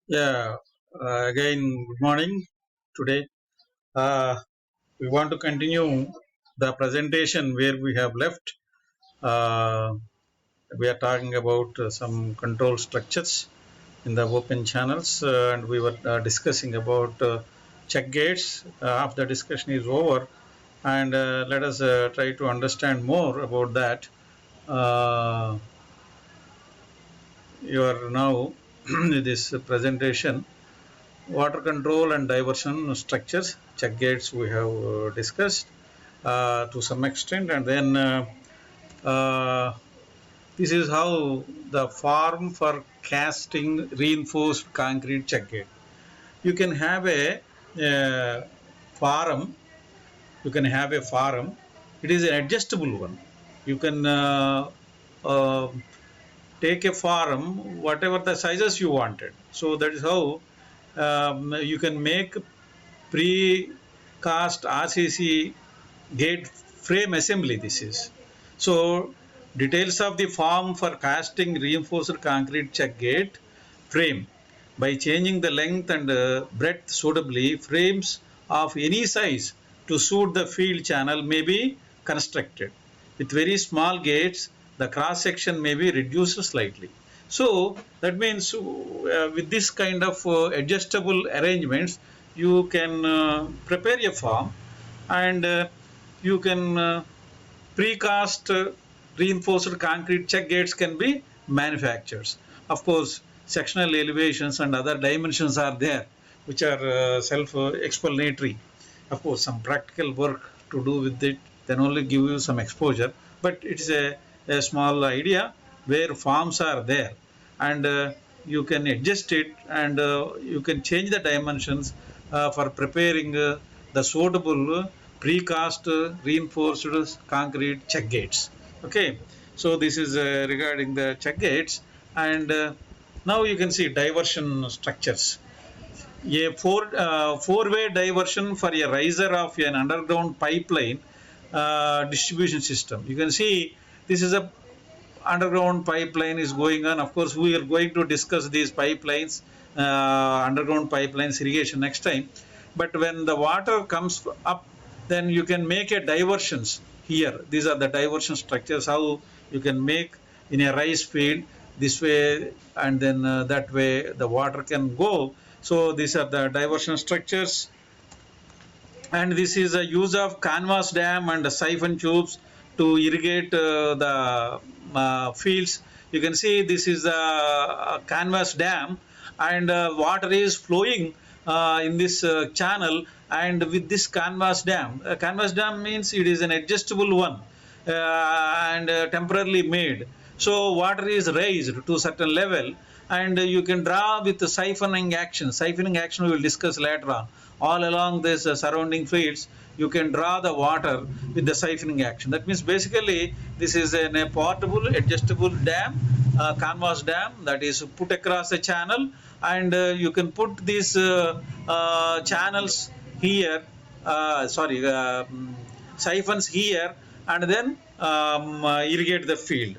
Yeah, again, good morning. Today, uh, we want to continue the presentation where we have left. Uh, we are talking about some control structures in the open channels, and we were discussing about check gates. After the discussion is over, and let us try to understand more about that. Uh, you are now this presentation. Water control and diversion structures, check gates we have discussed to some extent, and then uh, this is how the form for casting reinforced concrete check gate. You can have a form. You can have a form. It is an adjustable one. You can uh, take a form, whatever the sizes you wanted. So that is how you can make pre-cast RCC gate frame assembly. This is so details of the form for casting reinforced concrete check gate frame. By changing the length and breadth suitably, frames of any size to suit the field channel may be constructed. With very small gates, the cross section may be reduced slightly. So that means with this kind of adjustable arrangements, you can prepare a form, and you can precast reinforced concrete check gates can be manufactured. Of course, sectional elevations and other dimensions are there, which are self-explanatory. Of course, some practical work to do with it, then only give you some exposure. But it's a small idea where forms are there, and you can adjust it, and you can change the dimensions for preparing the suitable precast reinforced concrete check gates. Okay, so this is regarding the check gates, and now you can see diversion structures. A four-way diversion for a riser of an underground pipeline distribution system. You can see this is a underground pipeline is going on. Of course, we are going to discuss these pipelines, underground pipelines, irrigation next time. But when the water comes up, then you can make a diversions here. These are the diversion structures, how you can make in a rice field this way, and then that way the water can go. So these are the diversion structures, and this is a use of canvas dam and siphon tubes to irrigate the fields. You can see this is a canvas dam, and water is flowing in this channel, and with this canvas dam means it is an adjustable one, and temporarily made. So water is raised to a certain level, and you can draw with the siphoning action. Siphoning action we will discuss later on. All along this surrounding fields, you can draw the water with the siphoning action. That means basically this is a portable adjustable dam, canvas dam, that is put across a channel, and you can put these channels here, siphons here, and then irrigate the field.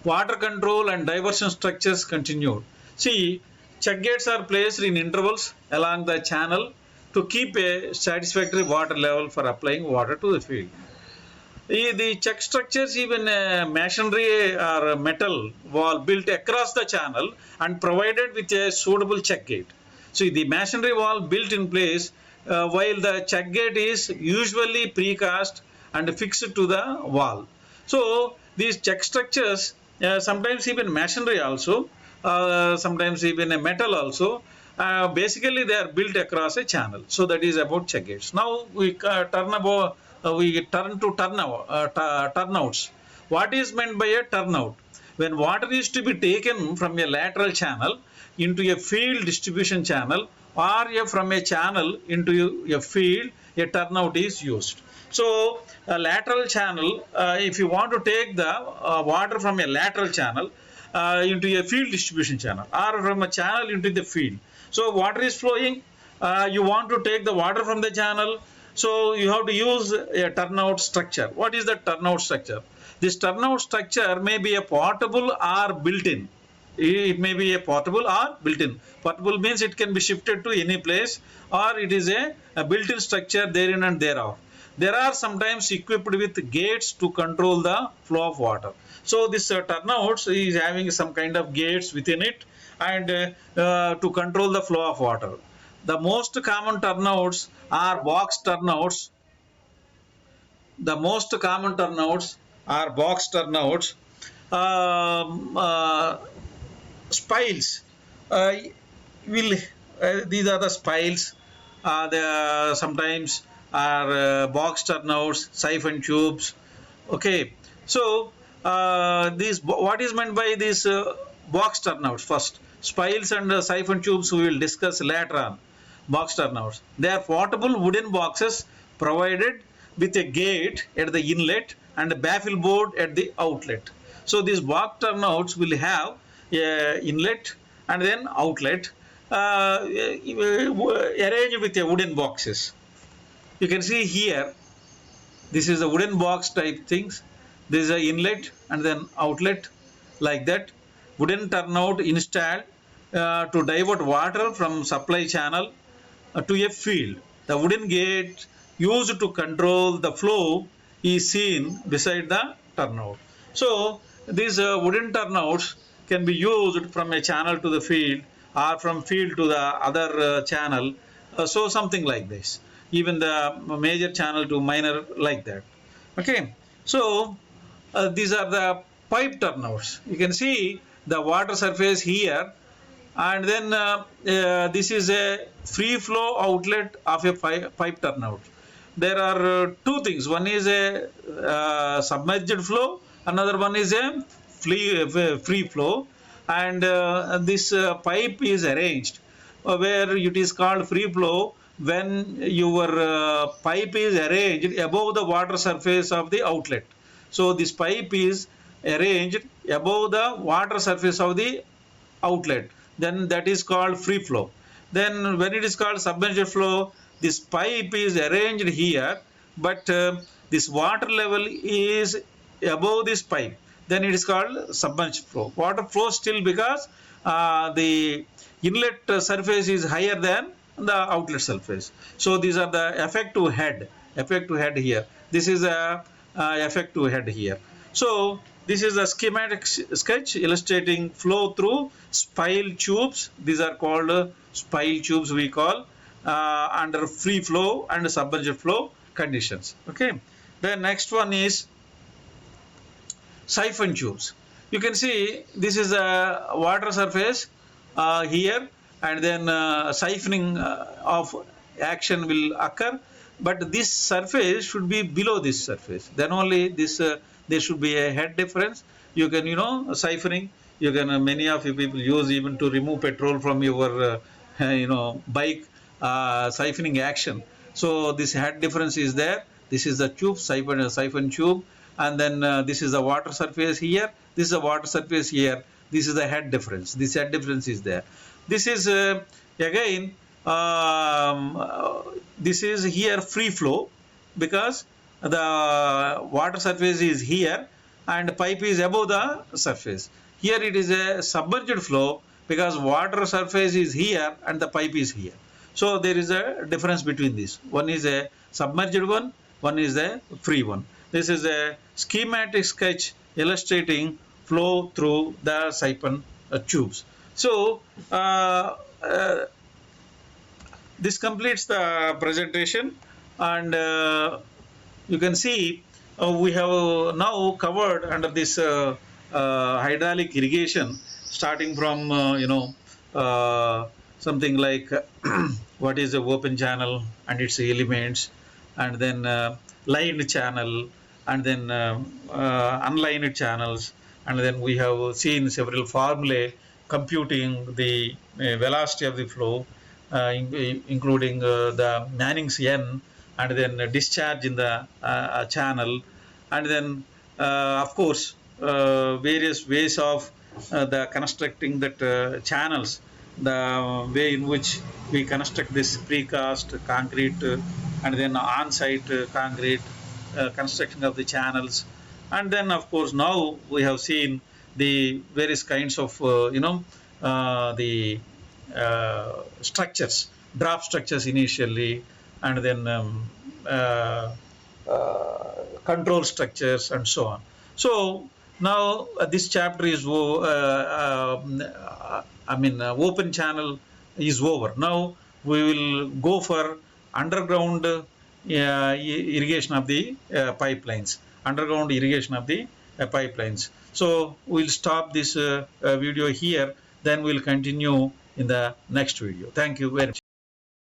Water control and diversion structures continued. See, check gates are placed in intervals along the channel to keep a satisfactory water level for applying water to the field. The check structures, even masonry or metal wall built across the channel and provided with a suitable check gate. So the masonry wall built in place, while the check gate is usually precast and fixed to the wall. So these check structures, sometimes even masonry also, sometimes even a metal also, basically they are built across a channel. So that is about check gates. Now we turn to turnouts. What is meant by a turnout? When water is to be taken from a lateral channel into a field distribution channel, or from a channel into a field, a turnout is used. So a lateral channel, if you want to take the water from a lateral channel into a field distribution channel, or from a channel into the field. So water is flowing, you want to take the water from the channel, so you have to use a turnout structure. What is the turnout structure? This turnout structure may be a portable or built-in. It may be a portable or built-in. Portable means it can be shifted to any place, or it is a built-in structure therein and thereof. There are sometimes equipped with gates to control the flow of water. So this turnouts is having some kind of gates within it, and to control the flow of water. The most common turnouts are box turnouts. The most common turnouts are box turnouts. Um, uh, Spiles uh, will these are the spiles. The sometimes are box turnouts, siphon tubes. Okay, so these what is meant by these box turnouts? First, spiles and siphon tubes we will discuss later on. Box turnouts, they are portable wooden boxes provided with a gate at the inlet and a baffle board at the outlet. So these box turnouts will have inlet and then outlet arranged with a wooden boxes. You can see here, this is a wooden box type things. This is a inlet and then outlet like that. Wooden turnout installed to divert water from supply channel to a field. The wooden gate used to control the flow is seen beside the turnout. So these wooden turnouts can be used from a channel to the field, or from field to the other channel. So something like this. Even the major channel to minor, like that. Okay. So these are the pipe turnouts. You can see the water surface here, and then this is a free flow outlet of a pipe turnout. There are two things. One is a submerged flow, another one is a free flow, and this pipe is arranged where it is called free flow when your pipe is arranged above the water surface of the outlet. So this pipe is arranged above the water surface of the outlet, then that is called free flow. Then when it is called submerged flow, this pipe is arranged here, but this water level is above this pipe, then it is called submerged flow. Water flows still because the inlet surface is higher than the outlet surface. So these are the effective head here. This is a effective head here. So this is a schematic sketch illustrating flow through spile tubes. These are called spile tubes, we call, under free flow and submerged flow conditions. Okay. The next one is siphon tubes. You can see this is a water surface here, and then siphoning of action will occur, but this surface should be below this surface. Then only this there should be a head difference. You can, siphoning. You can many of you people use even to remove petrol from your bike, siphoning action. So this head difference is there. This is the tube, siphon tube, and then this is the water surface here. This is the water surface here. This is the head difference. This head difference is there. This is again this is here free flow, because the water surface is here and pipe is above the surface. Here it is a submerged flow because water surface is here and the pipe is here. So there is a difference between these. One is a submerged one is a free one. This is a schematic sketch illustrating flow through the siphon tubes. So this completes the presentation, and you can see we have now covered under this hydraulic irrigation, starting from something like what is a open channel and its elements, and then lined channel, and then unlined channels, and then we have seen several formulae computing the velocity of the flow, including the Manning's N, and then discharge in the channel, and then of course various ways of the constructing that channels, the way in which we construct this precast concrete and then on-site concrete construction of the channels. And then of course now we have seen the various kinds of the structures, draft structures initially, and then control structures and so on. So now this chapter is open channel is over. Now we will go for underground irrigation of the pipelines, underground irrigation of the pipelines. So we'll stop this video here, then we'll continue in the next video. Thank you very much.